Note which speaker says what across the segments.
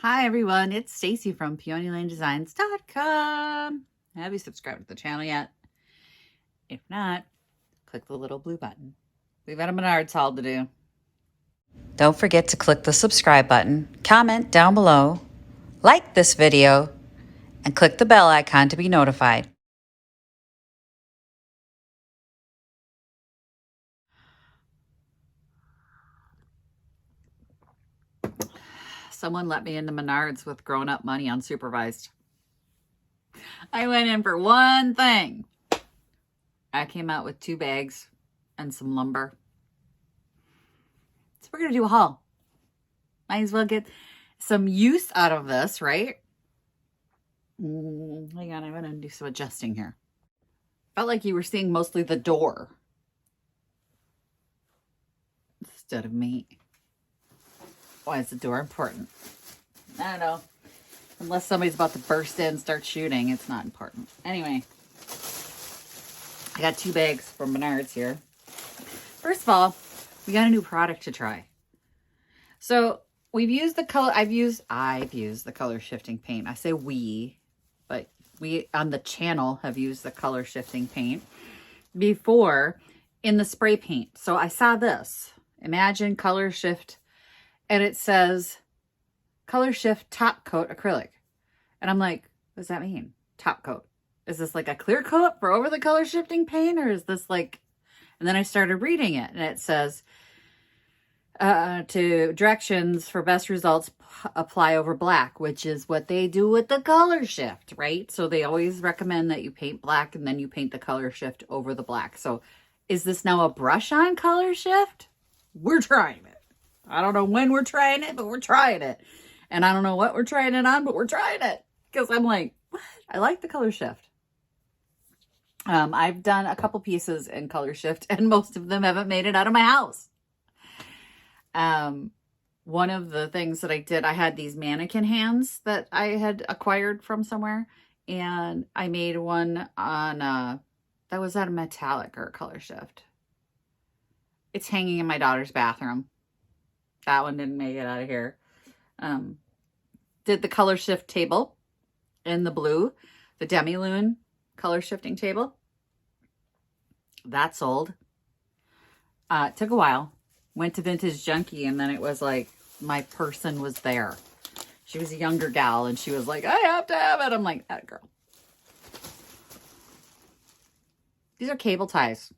Speaker 1: Hi everyone, it's Stacy from PeonyLaneDesigns.com. Have you subscribed to the channel yet? If not, click the little blue button. We've got a Menards haul to do.
Speaker 2: Don't forget to click the subscribe button, comment down below, like this video, and click the bell icon to be notified.
Speaker 1: Someone let me into Menards with grown-up money unsupervised. I went in for one thing. I came out with 2 bags and some lumber. So we're going to do a haul. Might as well get some use out of this, right? Hang on, I'm going to do some adjusting here. Felt like you were seeing mostly the door instead of me. Why is the door important? I don't know. Unless somebody's about to burst in and start shooting, it's not important. Anyway, I got 2 bags from Menards here. First of all, we got a new product to try. So we've used the color, I've used the color shifting paint. I say we, but we on the channel have used the color shifting paint before in the spray paint. So I saw this, Imagine Color Shift, and it says Color Shift Top Coat Acrylic. And I'm like, what does that mean? Top coat. Is this like a clear coat for over the color shifting paint, or is this like, and then I started reading it and it says, to directions for best results, apply over black, which is what they do with the color shift, right? So they always recommend that you paint black and then you paint the color shift over the black. So is this now a brush on color shift? We're trying it. I don't know when we're trying it, but we're trying it. And I don't know what we're trying it on, but we're trying it. Because I'm like, what? I like the color shift. I've done a couple pieces in color shift and most of them haven't made it out of my house. One of the things that I did, I had these mannequin hands that I had acquired from somewhere, and I made one on, that was at a metallic or a color shift. It's hanging in my daughter's bathroom. That one didn't make it out of here. Did the color shift table in the blue, the demi-lune color shifting table. That sold. It took a while. Went to Vintage Junkie, and then it was like my person was there. She was a younger gal, and she was like, I have to have it. I'm like, that girl. These are cable ties.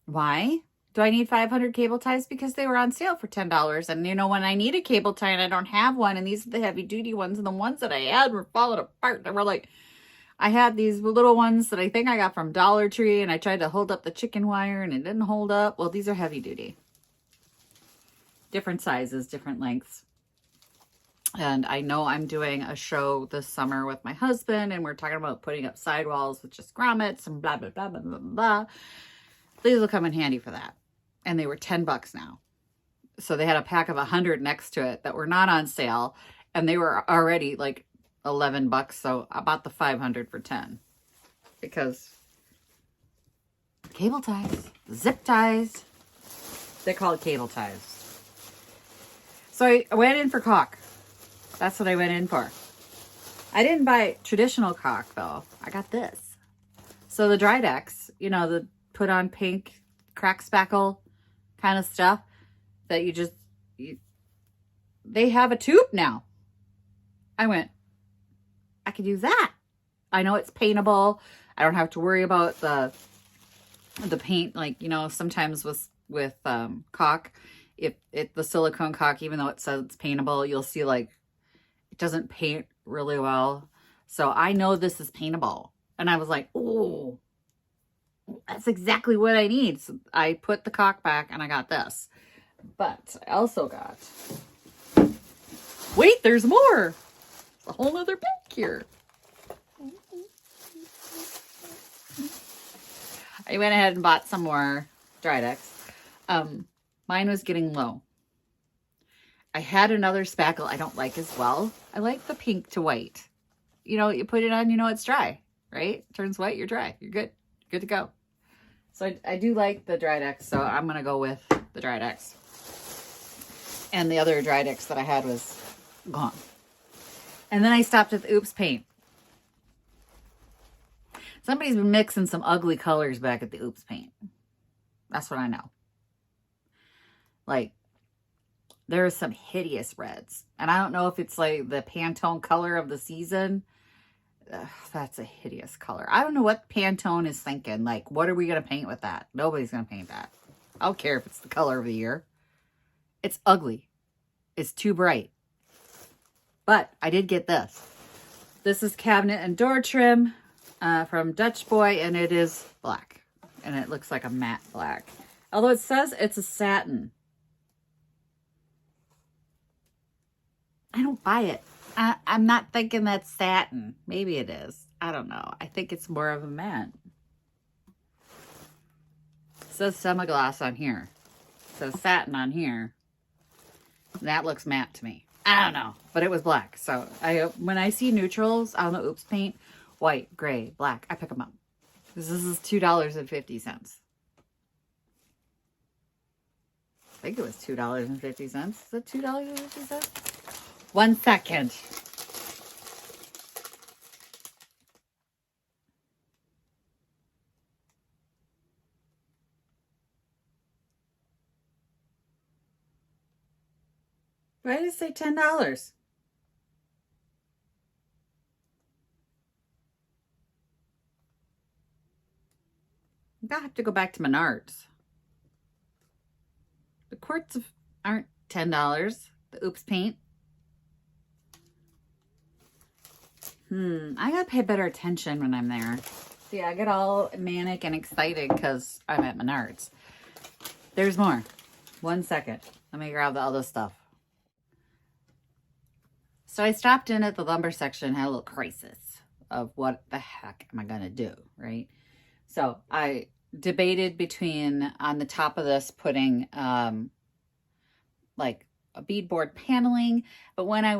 Speaker 1: Why do I need 500 cable ties? Because they were on sale for $10. And you know, when I need a cable tie and I don't have one, and these are the heavy duty ones, and the ones that I had were falling apart. They were like, I had these little ones that I think I got from Dollar Tree, and I tried to hold up the chicken wire and it didn't hold up. Well, these are heavy duty. Different sizes, different lengths. And I know I'm doing a show this summer with my husband, and we're talking about putting up sidewalls with just grommets and blah, blah, blah, blah, blah, blah. These will come in handy for that. And they were $10 now. So they had a pack of 100 next to it that were not on sale, and they were already like $11. So I bought the 500 for 10 because cable ties, zip ties, they're called cable ties. So I went in for caulk. That's what I went in for. I didn't buy traditional caulk though. I got this. So the Verdick, you know, the put on pink crack spackle kind of stuff that they have a tube now. I went, I could use that. I know it's paintable. I don't have to worry about the paint. Like, you know, sometimes with caulk, if the silicone caulk, even though it says it's paintable, you'll see like it doesn't paint really well. So I know this is paintable. And I was like, oh, that's exactly what I need. So I put the caulk back and I got this. But I also got, wait, there's more. There's a whole other bag here. I went ahead and bought some more Verdicks. Mine was getting low. I had another spackle I don't like as well. I like the pink to white. You know, you put it on, you know it's dry, right? It turns white, you're dry. You're good. Good to go. So I do like the Verdicks, so I'm going to go with the Verdicks. And the other Verdick that I had was gone. And then I stopped at the Oops Paint. Somebody's been mixing some ugly colors back at the Oops Paint. That's what I know. Like, there are some hideous reds. And I don't know if it's like the Pantone color of the season. Ugh, that's a hideous color. I don't know what Pantone is thinking. Like, what are we going to paint with that? Nobody's going to paint that. I don't care if it's the color of the year. It's ugly. It's too bright. But I did get this. This is cabinet and door trim from Dutch Boy, and it is black. And it looks like a matte black. Although it says it's a satin. I don't buy it. I'm not thinking that's satin. Maybe it is. I don't know. I think it's more of a matte. It says semi-gloss on here. It says satin on here. That looks matte to me. I don't know. But it was black. So when I see neutrals on the Oops Paint, white, gray, black, I pick them up. This is $2.50. I think it was $2.50. Is it $2.50? 1 second. Why did it say $10? I have to go back to Menards. The quarts aren't $10. The Oops Paint. I gotta pay better attention when I'm there. See, I get all manic and excited because I'm at Menards. There's more. 1 second. Let me grab the other stuff. So I stopped in at the lumber section, had a little crisis of what the heck am I gonna do, right? So I debated between, on the top of this, putting like a beadboard paneling, but when I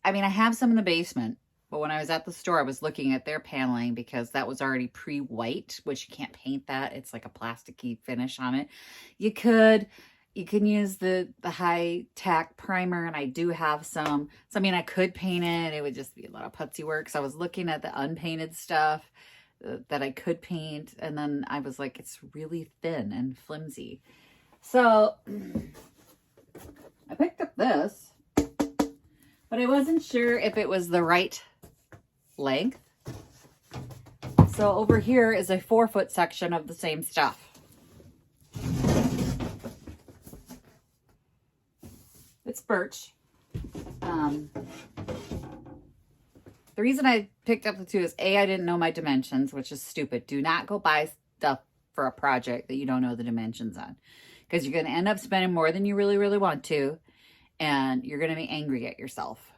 Speaker 1: have some in the basement, but when I was at the store, I was looking at their paneling because that was already pre-white, which you can't paint that. It's like a plasticky finish on it. You can use the high tack primer, and I do have some. So, I mean, I could paint it. It would just be a lot of putsy work. So I was looking at the unpainted stuff that I could paint, and then I was like, it's really thin and flimsy. So I picked up this, but I wasn't sure if it was the right length. So over here is a 4-foot section of the same stuff. It's birch. The reason I picked up the two is I didn't know my dimensions, which is stupid. Do not go buy stuff for a project that you don't know the dimensions on, because you're going to end up spending more than you really, really want to, and you're going to be angry at yourself.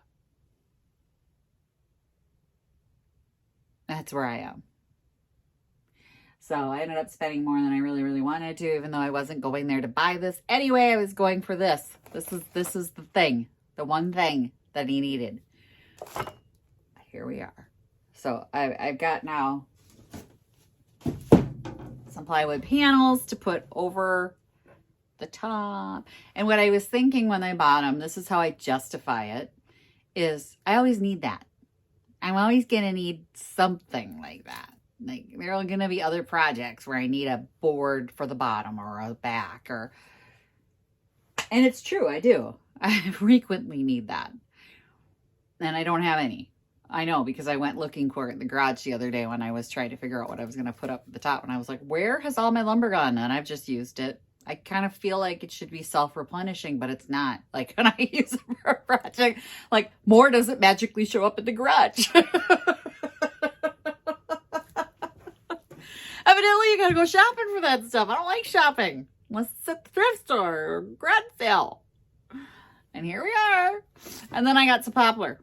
Speaker 1: That's where I am. So I ended up spending more than I really, really wanted to, even though I wasn't going there to buy this. Anyway, I was going for this. This is the thing, the one thing that he needed. Here we are. So I've got now some plywood panels to put over the top. And what I was thinking when I bought them, this is how I justify it, is I always need that. I'm always going to need something like that. Like, there are going to be other projects where I need a board for the bottom or a back, and it's true, I do. I frequently need that. And I don't have any. I know, because I went looking for it in the garage the other day when I was trying to figure out what I was going to put up at the top. And I was like, where has all my lumber gone? And I've just used it. I kind of feel like it should be self-replenishing, but it's not. Like, when I use it for a project, like, more doesn't magically show up in the garage. Evidently, you gotta go shopping for that stuff. I don't like shopping unless it's at the thrift store or garage sale. And here we are. And then I got some poplar.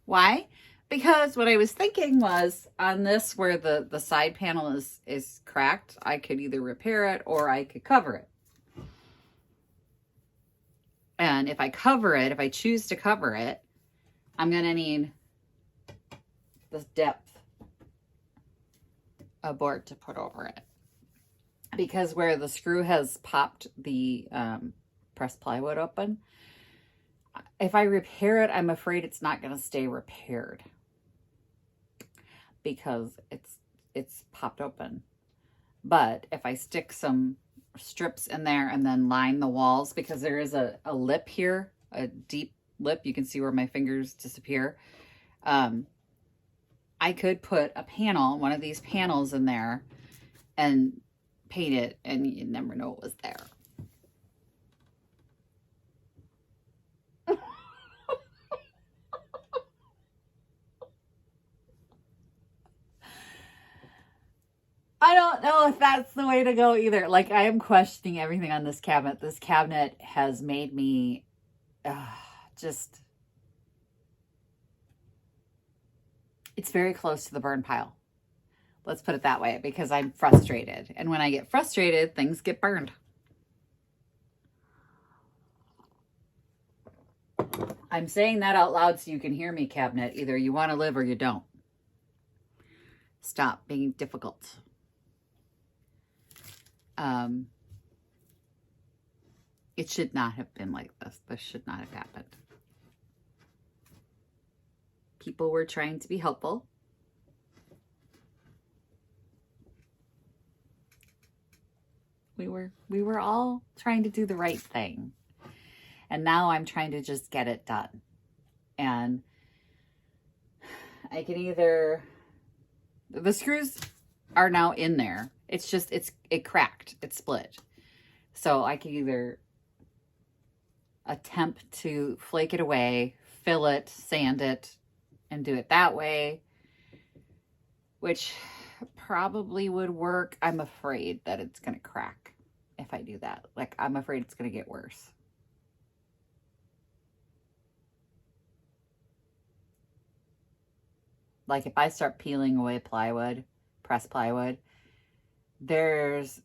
Speaker 1: Why? Because what I was thinking was, on this where the side panel is cracked, I could either repair it or I could cover it. And if I cover it, if I choose to cover it, I'm going to need this depth of board to put over it. Because where the screw has popped the pressed plywood open. If I repair it, I'm afraid it's not going to stay repaired because it's popped open. But if I stick some strips in there and then line the walls, because there is a lip here, a deep lip, you can see where my fingers disappear. I could put a panel, one of these panels in there and paint it, and you'd never know it was there. I don't know if that's the way to go either. Like, I am questioning everything on this cabinet. This cabinet has made me just... It's very close to the burn pile. Let's put it that way, because I'm frustrated. And when I get frustrated, things get burned. I'm saying that out loud so you can hear me, cabinet. Either you want to live or you don't. Stop being difficult. It should not have been like this. This should not have happened. People were trying to be helpful. We were all trying to do the right thing. And now I'm trying to just get it done. And I can either, the screws are now in there. It's just, it cracked, it split. So I can either attempt to flake it away, fill it, sand it, and do it that way, which probably would work. I'm afraid that it's going to crack if I do that. Like, I'm afraid it's going to get worse. Like, if I start peeling away plywood, pressed plywood, there's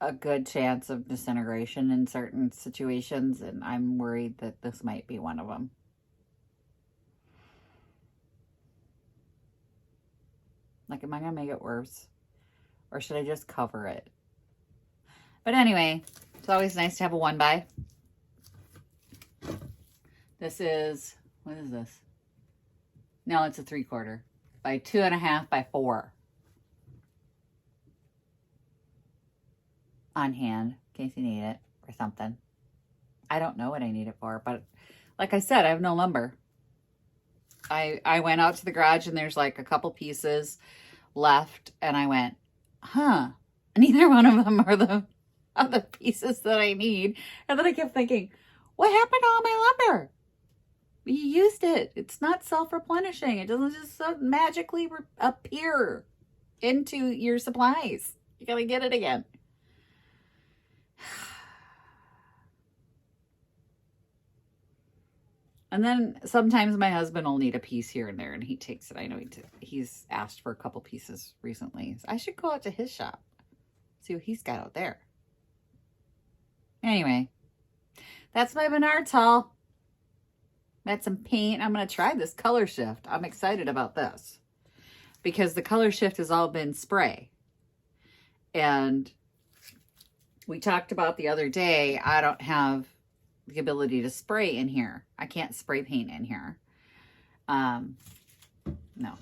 Speaker 1: a good chance of disintegration in certain situations, and I'm worried that this might be one of them. Like, am I going to make it worse? Or should I just cover it? But anyway, it's always nice to have a 1x. This is, what is this? No, it's a 3/4 by 2.5 by 4. On hand, in case you need it or something. I don't know what I need it for, but like I said, I have no lumber. I went out to the garage and there's like a couple pieces left, and I went, neither one of them are the other pieces that I need. And then I kept thinking, what happened to all my lumber? You used it. It's not self-replenishing. It doesn't just magically appear into your supplies. You gotta get it again. And then sometimes my husband will need a piece here and there, and he takes it. I know he's asked for a couple pieces recently. I should go out to his shop, see what he's got out there. Anyway, that's my Menards haul. Got some paint. I'm going to try this color shift. I'm excited about this because the color shift has all been spray. And we talked about the other day, I don't have the ability to spray in here. I can't spray paint in here. No.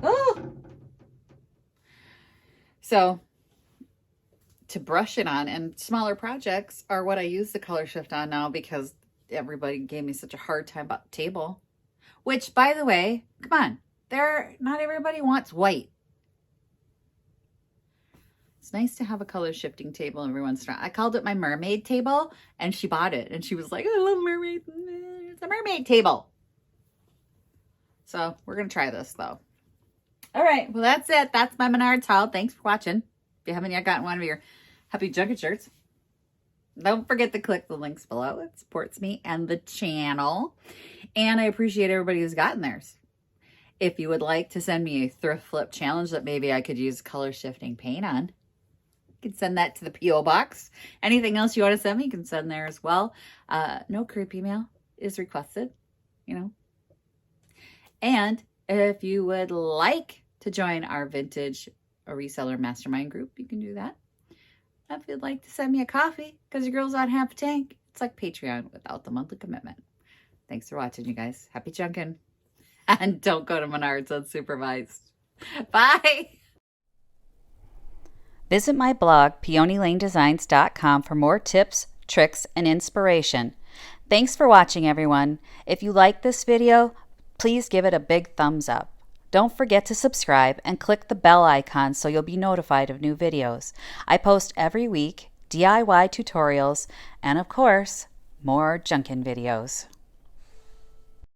Speaker 1: Oh! So to brush it on, and smaller projects are what I use the color shift on now because everybody gave me such a hard time about the table. Which, by the way, come on, not everybody wants white. It's nice to have a color shifting table every once in a while. I called it my mermaid table, and she bought it, and she was like, I love mermaid. It's a mermaid table. So we're going to try this, though. All right, well, that's it. That's my Menards haul. Thanks for watching. If you haven't yet gotten one of your Happy Junket shirts, don't forget to click the links below. It supports me and the channel. And I appreciate everybody who's gotten theirs. If you would like to send me a thrift flip challenge that maybe I could use color shifting paint on, you can send that to the P.O. box. Anything else you want to send me, you can send there as well. No creep email is requested, you know. And if you would like to join our vintage or reseller mastermind group, you can do that. if you'd like to send me a coffee because your girl's on half a tank. It's like Patreon without the monthly commitment. Thanks for watching, you guys. Happy junkin'. And don't go to Menards unsupervised. Bye.
Speaker 2: Visit my blog, peonylanedesigns.com, for more tips, tricks, and inspiration. Thanks for watching, everyone. If you like this video, please give it a big thumbs up. Don't forget to subscribe and click the bell icon so you'll be notified of new videos. I post every week DIY tutorials and, of course, more junkin' videos.